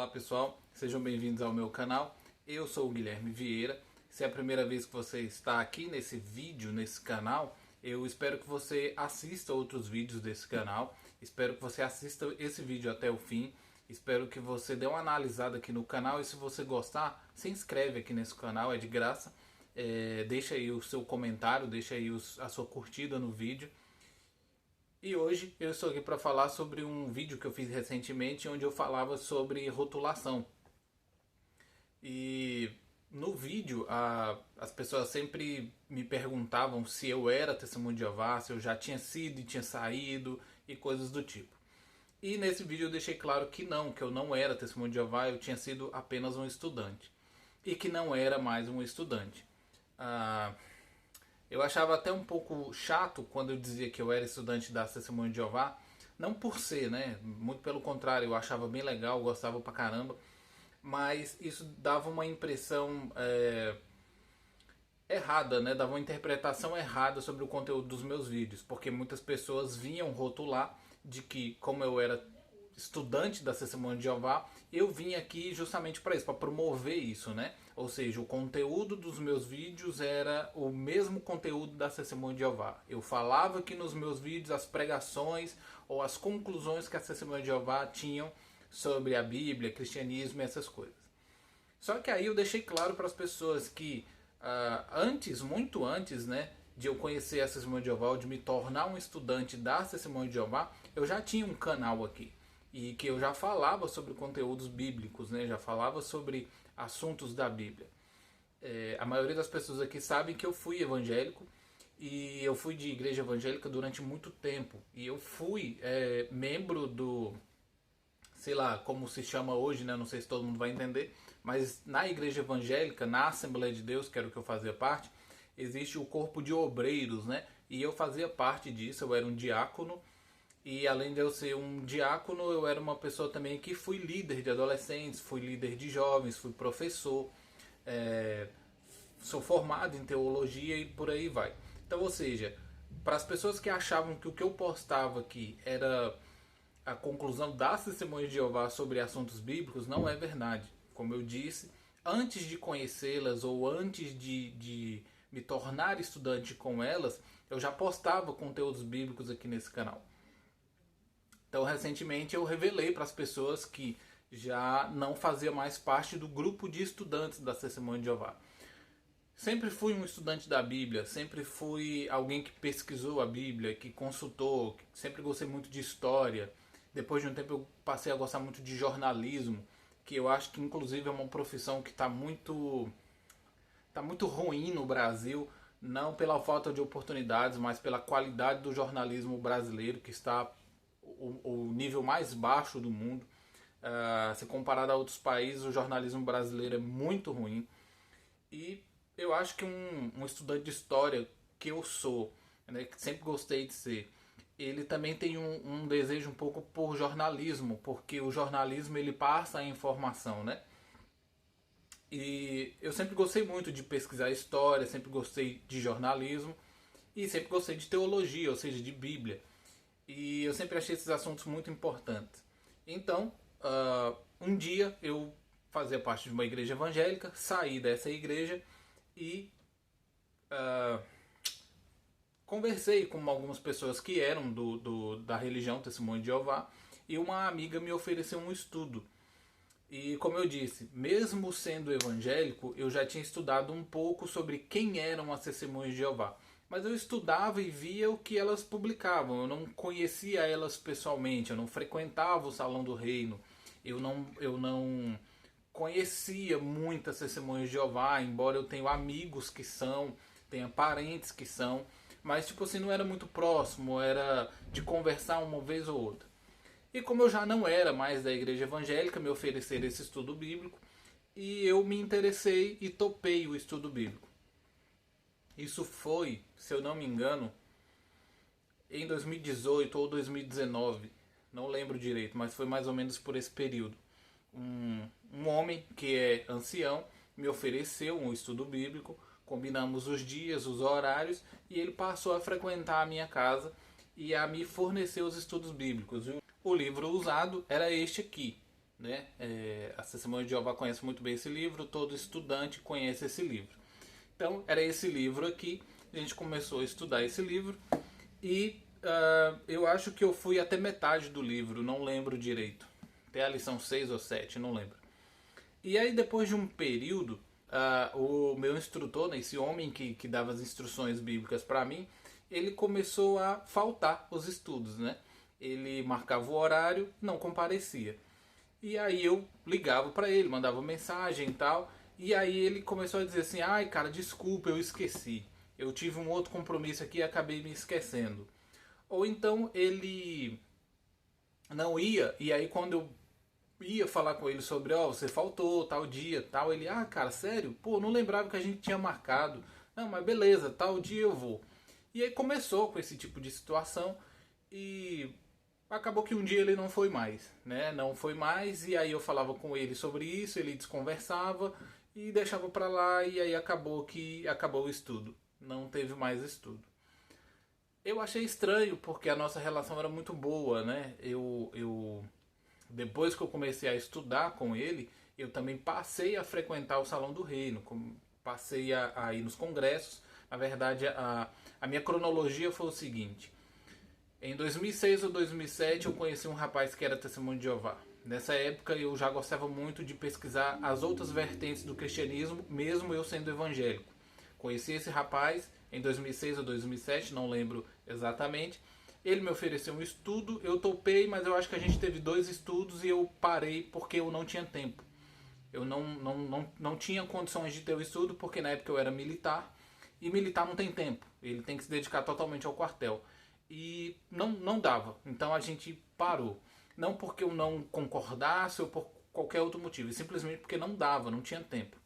Olá pessoal, sejam bem-vindos ao meu canal. Eu sou o Guilherme Vieira. Se é a primeira vez que você está aqui nesse vídeo, nesse canal, eu espero que você assista outros vídeos desse canal. Espero que você assista esse vídeo até o fim. Espero que você dê uma analisada aqui no canal e se você gostar, se inscreve aqui nesse canal, é de graça. Deixa aí o seu comentário, deixa aí a sua curtida no vídeo. E hoje eu estou aqui para falar sobre um vídeo que eu fiz recentemente onde eu falava sobre rotulação. E no vídeo as pessoas sempre me perguntavam se eu era testemunho de Jeová, se eu já tinha sido e tinha saído e coisas do tipo. E nesse vídeo eu deixei claro que eu não era testemunho de Jeová, eu tinha sido apenas um estudante. E que não era mais um estudante. Eu achava até um pouco chato quando eu dizia que eu era estudante da Testemunho de Jeová. Não por ser, né? Muito pelo contrário, eu achava bem legal, gostava pra caramba. Mas isso dava uma impressão errada, né? Dava uma interpretação errada sobre o conteúdo dos meus vídeos. Porque muitas pessoas vinham rotular de que, como eu era estudante da Testemunho de Jeová, eu vim aqui justamente para isso, para promover isso, né? Ou seja, o conteúdo dos meus vídeos era o mesmo conteúdo da Testemunho de Jeová. Eu falava aqui nos meus vídeos as pregações ou as conclusões que a Testemunho de Jeová tinham sobre a Bíblia, cristianismo e essas coisas. Só que aí eu deixei claro para as pessoas que muito antes, né, de eu conhecer a Testemunho de Jeová, ou de me tornar um estudante da Testemunho de Jeová, eu já tinha um canal aqui. E que eu já falava sobre conteúdos bíblicos, né? Já falava sobre assuntos da Bíblia. A maioria das pessoas aqui sabem que eu fui evangélico e eu fui de igreja evangélica durante muito tempo. E eu fui membro do, sei lá, como se chama hoje, né? Não sei se todo mundo vai entender, mas na igreja evangélica, na Assembleia de Deus, que era o que eu fazia parte, existe o corpo de obreiros, né? E eu fazia parte disso, eu era um diácono. E além de eu ser um diácono, eu era uma pessoa também que fui líder de adolescentes, fui líder de jovens, fui professor, sou formado em teologia e por aí vai. Então, ou seja, para as pessoas que achavam que o que eu postava aqui era a conclusão das testemunhas de Jeová sobre assuntos bíblicos, não é verdade. Como eu disse, antes de conhecê-las ou antes de me tornar estudante com elas, eu já postava conteúdos bíblicos aqui nesse canal. Então, recentemente eu revelei para as pessoas que já não fazia mais parte do grupo de estudantes da Testemunho de Jeová. Sempre fui um estudante da Bíblia, sempre fui alguém que pesquisou a Bíblia, que consultou, sempre gostei muito de história. Depois de um tempo eu passei a gostar muito de jornalismo, que eu acho que inclusive é uma profissão que está muito ruim no Brasil, não pela falta de oportunidades, mas pela qualidade do jornalismo brasileiro, que está o nível mais baixo do mundo. Se comparado a outros países, o jornalismo brasileiro é muito ruim. E eu acho que um estudante de história, que eu sou, né, que sempre gostei de ser, ele também tem um desejo um pouco por jornalismo, porque o jornalismo ele passa a informação, né? E eu sempre gostei muito de pesquisar história, sempre gostei de jornalismo e sempre gostei de teologia, ou seja, de Bíblia. E eu sempre achei esses assuntos muito importantes. Então, um dia eu fazia parte de uma igreja evangélica, saí dessa igreja e conversei com algumas pessoas que eram da religião Testemunho de Jeová e uma amiga me ofereceu um estudo. E como eu disse, mesmo sendo evangélico, eu já tinha estudado um pouco sobre quem eram as Testemunhas de Jeová. Mas eu estudava e via o que elas publicavam. Eu não conhecia elas pessoalmente, eu não frequentava o Salão do Reino, eu não conhecia muitas Testemunhas de Jeová, embora eu tenha amigos que são, tenha parentes que são, mas tipo assim, não era muito próximo, era de conversar uma vez ou outra. E como eu já não era mais da igreja evangélica, me ofereceram esse estudo bíblico e eu me interessei e topei o estudo bíblico. Isso foi, se eu não me engano, em 2018 ou 2019, não lembro direito, mas foi mais ou menos por esse período. Um homem que é ancião me ofereceu um estudo bíblico, combinamos os dias, os horários e ele passou a frequentar a minha casa e a me fornecer os estudos bíblicos. O livro usado era este aqui, né? Testemunha de Jeová conhece muito bem esse livro, todo estudante conhece esse livro. Então, era esse livro aqui, a gente começou a estudar esse livro e eu acho que eu fui até metade do livro, não lembro direito. Até a lição 6 ou 7, não lembro. E aí, depois de um período, o meu instrutor, né, esse homem que dava as instruções bíblicas para mim, ele começou a faltar os estudos, né? Ele marcava o horário, não comparecia. E aí eu ligava para ele, mandava mensagem e tal. E aí ele começou a dizer assim: ai, cara, desculpa, eu esqueci. Eu tive um outro compromisso aqui e acabei me esquecendo. Ou então ele não ia, e aí quando eu ia falar com ele sobre, ó, você faltou, tal dia, tal, ele, ah, cara, sério? Pô, não lembrava que a gente tinha marcado. Não, mas beleza, tal dia eu vou. E aí começou com esse tipo de situação e acabou que um dia ele não foi mais, né? Não foi mais, e aí eu falava com ele sobre isso, ele desconversava e deixava pra lá, e aí acabou o estudo. Não teve mais estudo. Eu achei estranho porque a nossa relação era muito boa, né? Depois que eu comecei a estudar com ele, eu também passei a frequentar o Salão do Reino, passei a ir nos congressos. Na verdade, a minha cronologia foi o seguinte: em 2006 ou 2007 eu conheci um rapaz que era testemunho de Jeová. Nessa época eu já gostava muito de pesquisar as outras vertentes do cristianismo, mesmo eu sendo evangélico. Conheci esse rapaz em 2006 ou 2007, não lembro exatamente. Ele me ofereceu um estudo, eu topei, mas eu acho que a gente teve 2 estudos e eu parei porque eu não tinha tempo. Eu não tinha condições de ter o estudo porque na época eu era militar e militar não tem tempo, ele tem que se dedicar totalmente ao quartel. E não dava, então a gente parou. Não porque eu não concordasse ou por qualquer outro motivo, simplesmente porque não dava, não tinha tempo.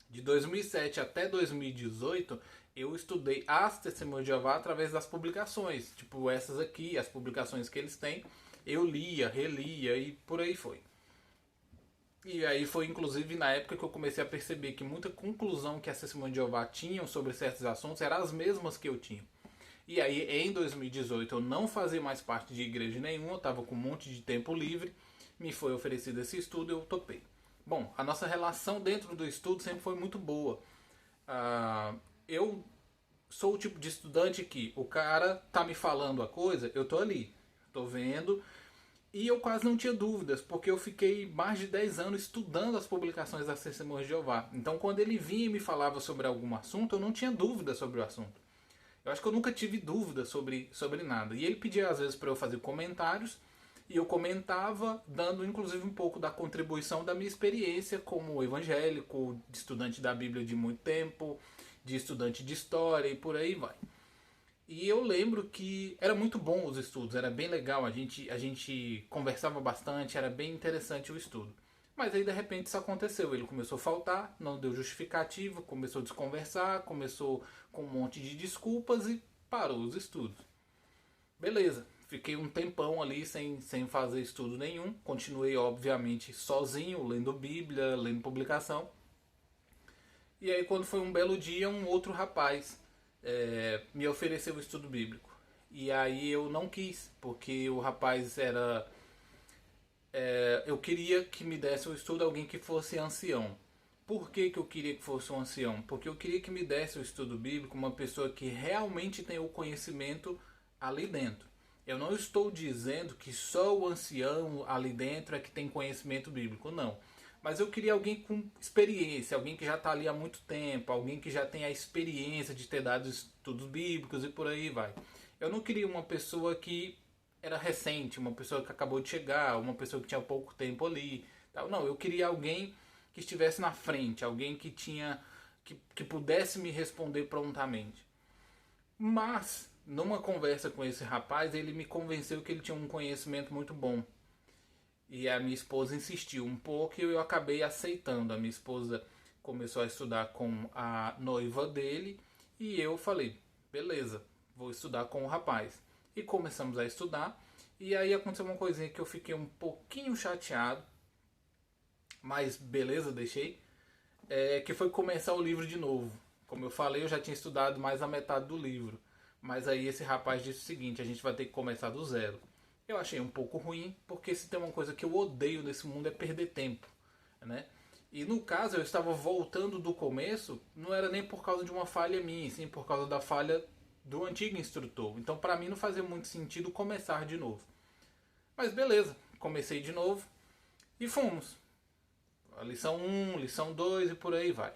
De 2007 até 2018, eu estudei as Testemunhas de Jeová através das publicações, tipo essas aqui, as publicações que eles têm, eu lia, relia e por aí foi. E aí foi inclusive na época que eu comecei a perceber que muita conclusão que as Testemunhas de Jeová tinham sobre certos assuntos eram as mesmas que eu tinha. E aí em 2018 eu não fazia mais parte de igreja nenhuma, eu estava com um monte de tempo livre, me foi oferecido esse estudo e eu topei. Bom, a nossa relação dentro do estudo sempre foi muito boa. Eu sou o tipo de estudante que o cara tá me falando a coisa, eu tô ali, tô vendo, e eu quase não tinha dúvidas, porque eu fiquei mais de 10 anos estudando as publicações das Testemunhas de Jeová. Então quando ele vinha e me falava sobre algum assunto, eu não tinha dúvida sobre o assunto. Eu acho que eu nunca tive dúvida sobre nada. E ele pedia às vezes para eu fazer comentários, e eu comentava, dando inclusive um pouco da contribuição da minha experiência como evangélico, de estudante da Bíblia de muito tempo, de estudante de história e por aí vai. E eu lembro que era muito bom os estudos, era bem legal, a gente conversava bastante, era bem interessante o estudo. Mas aí de repente isso aconteceu, ele começou a faltar, não deu justificativa, começou a desconversar, começou com um monte de desculpas e parou os estudos. Beleza, fiquei um tempão ali sem fazer estudo nenhum, continuei obviamente sozinho, lendo Bíblia, lendo publicação. E aí quando foi um belo dia, um outro rapaz me ofereceu o estudo bíblico. E aí eu não quis, porque o rapaz era... eu queria que me desse o estudo alguém que fosse ancião. Por que eu queria que fosse um ancião? Porque eu queria que me desse o estudo bíblico uma pessoa que realmente tem o conhecimento ali dentro. Eu não estou dizendo que só o ancião ali dentro é que tem conhecimento bíblico, não. Mas eu queria alguém com experiência, alguém que já está ali há muito tempo, alguém que já tem a experiência de ter dado estudos bíblicos e por aí vai. Eu não queria uma pessoa que era recente, uma pessoa que acabou de chegar, uma pessoa que tinha pouco tempo ali. Tal. Não, eu queria alguém que estivesse na frente, alguém que tinha que pudesse me responder prontamente. Mas, numa conversa com esse rapaz, ele me convenceu que ele tinha um conhecimento muito bom. E a minha esposa insistiu um pouco e eu acabei aceitando. A minha esposa começou a estudar com a noiva dele e eu falei, beleza, vou estudar com o rapaz. E começamos a estudar e aí aconteceu uma coisinha que eu fiquei um pouquinho chateado, mas beleza, deixei, que foi começar o livro de novo. Como eu falei, eu já tinha estudado mais a metade do livro. Mas aí esse rapaz disse o seguinte, a gente vai ter que começar do zero. Eu achei um pouco ruim, porque se tem uma coisa que eu odeio nesse mundo é perder tempo, né? E no caso eu estava voltando do começo, não era nem por causa de uma falha minha, sim por causa da falha do antigo instrutor. Então para mim não fazia muito sentido começar de novo. Mas beleza, comecei de novo e fomos. A lição 1, lição 2 e por aí vai.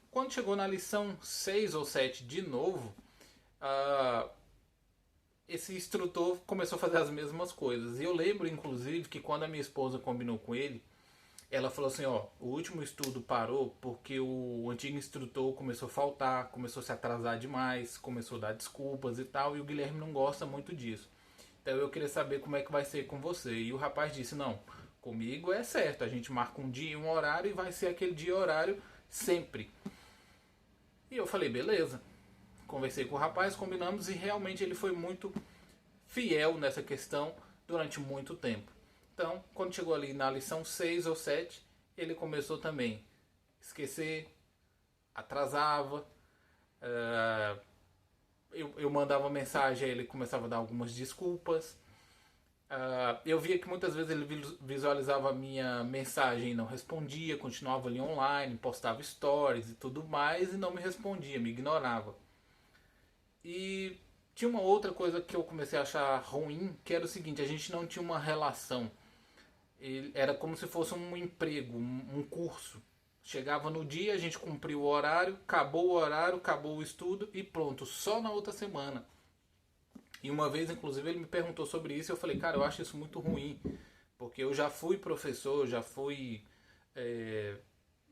Quando chegou na lição 6 ou 7 de novo, uh, esse instrutor começou a fazer as mesmas coisas. E eu lembro, inclusive, que quando a minha esposa combinou com ele, ela falou assim, ó, o último estudo parou porque o antigo instrutor começou a faltar, começou a se atrasar demais, começou a dar desculpas e tal, e o Guilherme não gosta muito disso. Então eu queria saber como é que vai ser com você. E o rapaz disse, não, comigo é certo, a gente marca um dia, um horário e vai ser aquele dia e horário sempre. E eu falei, beleza. Conversei com o rapaz, combinamos e realmente ele foi muito fiel nessa questão durante muito tempo. Então, quando chegou ali na lição 6 ou 7, ele começou também a esquecer, atrasava, eu mandava mensagem, ele começava a dar algumas desculpas. Eu via que muitas vezes ele visualizava a minha mensagem e não respondia, continuava ali online, postava stories e tudo mais e não me respondia, me ignorava. E tinha uma outra coisa que eu comecei a achar ruim, que era o seguinte, a gente não tinha uma relação. Era como se fosse um emprego, um curso. Chegava no dia, a gente cumpria o horário, acabou o estudo e pronto, só na outra semana. E uma vez, inclusive, ele me perguntou sobre isso e eu falei, cara, eu acho isso muito ruim, porque eu já fui professor, já fui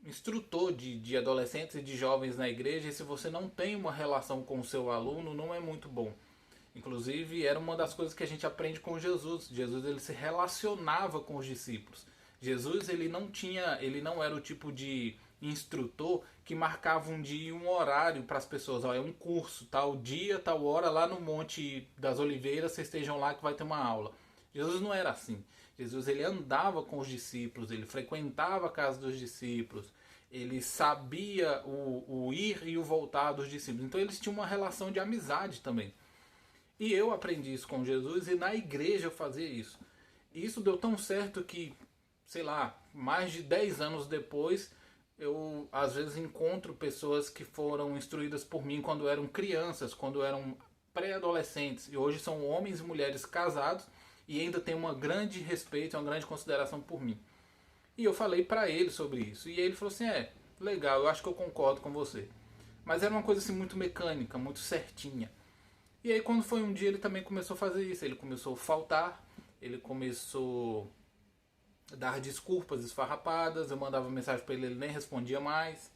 instrutor de adolescentes e de jovens na igreja, e se você não tem uma relação com o seu aluno, não é muito bom. Inclusive, era uma das coisas que a gente aprende com Jesus. Jesus ele se relacionava com os discípulos. Jesus ele não era o tipo de instrutor que marcava um dia e um horário para as pessoas. Ó, é um curso, tal dia, tal hora, lá no Monte das Oliveiras, vocês estejam lá que vai ter uma aula. Jesus não era assim. Jesus ele andava com os discípulos, ele frequentava a casa dos discípulos, ele sabia o ir e o voltar dos discípulos. Então eles tinham uma relação de amizade também. E eu aprendi isso com Jesus e na igreja eu fazia isso. E isso deu tão certo que, sei lá, mais de 10 anos depois, eu às vezes encontro pessoas que foram instruídas por mim quando eram crianças, quando eram pré-adolescentes. E hoje são homens e mulheres casados e ainda tem uma grande respeito, uma grande consideração por mim. E eu falei pra ele sobre isso. E ele falou assim, legal, eu acho que eu concordo com você. Mas era uma coisa assim muito mecânica, muito certinha. E aí quando foi um dia ele também começou a fazer isso, ele começou a faltar, ele começou a dar desculpas esfarrapadas, eu mandava mensagem para ele, ele nem respondia mais.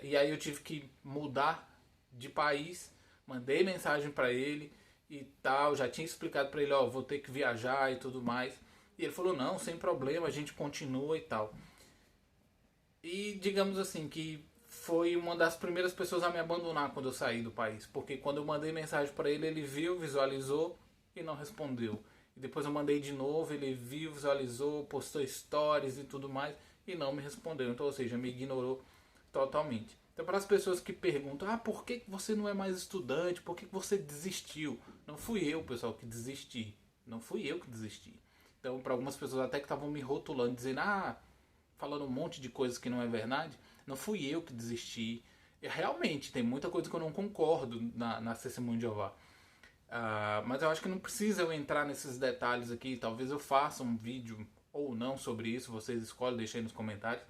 E aí eu tive que mudar de país, mandei mensagem para ele e tal, já tinha explicado para ele, ó, vou ter que viajar e tudo mais. E ele falou, não, sem problema, a gente continua e tal. E digamos assim que foi uma das primeiras pessoas a me abandonar quando eu saí do país, porque quando eu mandei mensagem para ele, ele viu, visualizou e não respondeu. E depois eu mandei de novo, ele viu, visualizou, postou stories e tudo mais e não me respondeu. Então, ou seja, me ignorou totalmente. Então, para as pessoas que perguntam, por que você não é mais estudante? Por que você desistiu? Não fui eu, pessoal, que desisti. Não fui eu que desisti. Então, para algumas pessoas até que estavam me rotulando, dizendo, falando um monte de coisas que não é verdade, não fui eu que desisti. E, realmente, tem muita coisa que eu não concordo na Testemunha de Jeová. Mas eu acho que não precisa eu entrar nesses detalhes aqui. Talvez eu faça um vídeo ou não sobre isso. Vocês escolhem, deixem aí nos comentários.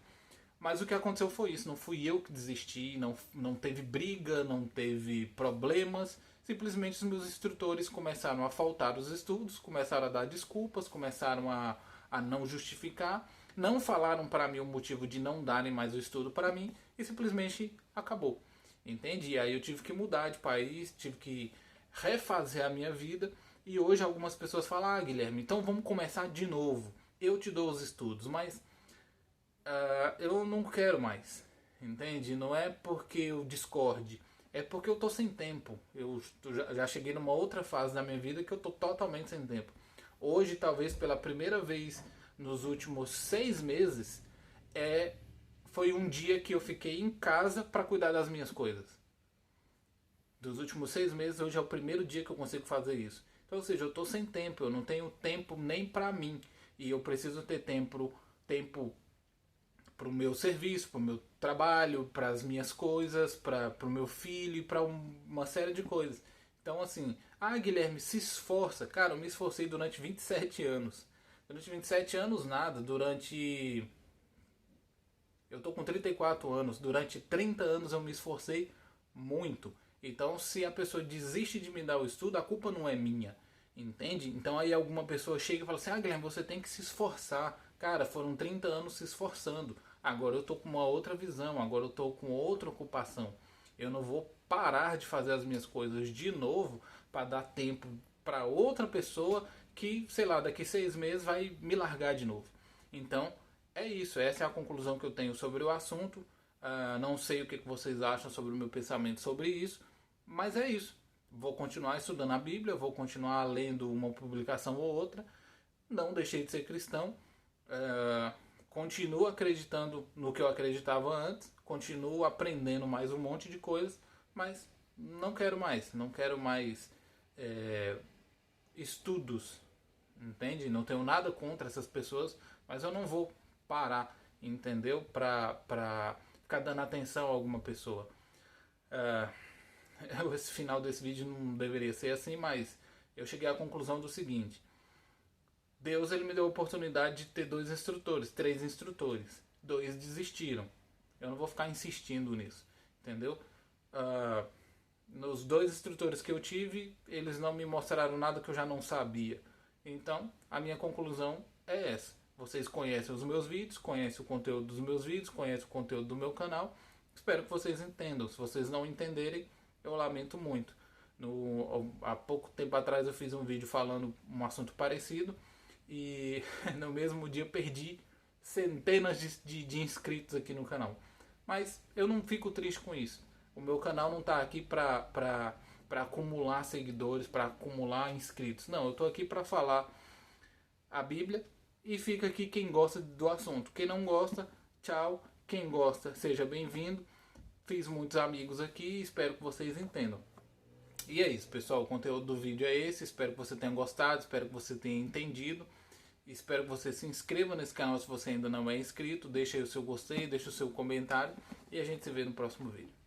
Mas o que aconteceu foi isso. Não fui eu que desisti. Não teve briga, não teve problemas. Simplesmente os meus instrutores começaram a faltar os estudos, começaram a dar desculpas, começaram a não justificar, não falaram para mim o motivo de não darem mais o estudo para mim e simplesmente acabou. Entende? E aí eu tive que mudar de país, tive que refazer a minha vida e hoje algumas pessoas falam, Guilherme, então vamos começar de novo. Eu te dou os estudos, mas eu não quero mais. Entende? Não é porque eu discorde, é porque eu tô sem tempo. Eu já cheguei numa outra fase da minha vida que eu tô totalmente sem tempo. Hoje, talvez pela primeira vez nos últimos 6 meses, foi um dia que eu fiquei em casa para cuidar das minhas coisas. Dos últimos 6 meses, hoje é o primeiro dia que eu consigo fazer isso. Então, ou seja, eu estou sem tempo, eu não tenho tempo nem para mim. E eu preciso ter tempo para o meu serviço, para o meu trabalho, para as minhas coisas, para o meu filho e para uma série de coisas. Então, assim, Guilherme, se esforça. Cara, eu me esforcei durante 27 anos. Durante 27 anos, nada. Eu tô com 34 anos. Durante 30 anos eu me esforcei muito. Então, se a pessoa desiste de me dar o estudo, a culpa não é minha. Entende? Então aí alguma pessoa chega e fala assim: Guilherme, você tem que se esforçar. Cara, foram 30 anos se esforçando. Agora eu tô com uma outra visão, agora eu tô com outra ocupação. Eu não vou parar de fazer as minhas coisas de novo para dar tempo para outra pessoa que, sei lá, daqui 6 meses vai me largar de novo. Então, é isso. Essa é a conclusão que eu tenho sobre o assunto. Não sei o que vocês acham sobre o meu pensamento sobre isso, mas é isso. Vou continuar estudando a Bíblia, vou continuar lendo uma publicação ou outra. Não deixei de ser cristão. Continuo acreditando no que eu acreditava antes. Continuo aprendendo mais um monte de coisas, mas não quero mais. Não quero mais estudos, entende? Não tenho nada contra essas pessoas, mas eu não vou parar, entendeu? Pra ficar dando atenção a alguma pessoa. Esse final desse vídeo não deveria ser assim, mas eu cheguei à conclusão do seguinte: Deus ele me deu a oportunidade de ter 2 instrutores, 3 instrutores. 2 desistiram. Eu não vou ficar insistindo nisso, entendeu? Nos 2 instrutores que eu tive, eles não me mostraram nada que eu já não sabia. Então, a minha conclusão é essa. Vocês conhecem os meus vídeos, conhecem o conteúdo dos meus vídeos, conhecem o conteúdo do meu canal. Espero que vocês entendam. Se vocês não entenderem, eu lamento muito. Há pouco tempo atrás eu fiz um vídeo falando um assunto parecido e no mesmo dia perdi centenas de inscritos aqui no canal. Mas eu não fico triste com isso. O meu canal não está aqui para acumular seguidores, para acumular inscritos. Não, eu estou aqui para falar a Bíblia e fica aqui quem gosta do assunto. Quem não gosta, tchau. Quem gosta, seja bem-vindo. Fiz muitos amigos aqui, espero que vocês entendam. E é isso, pessoal. O conteúdo do vídeo é esse. Espero que você tenha gostado, espero que você tenha entendido. Espero que você se inscreva nesse canal se você ainda não é inscrito. Deixa aí o seu gostei, deixa o seu comentário e a gente se vê no próximo vídeo.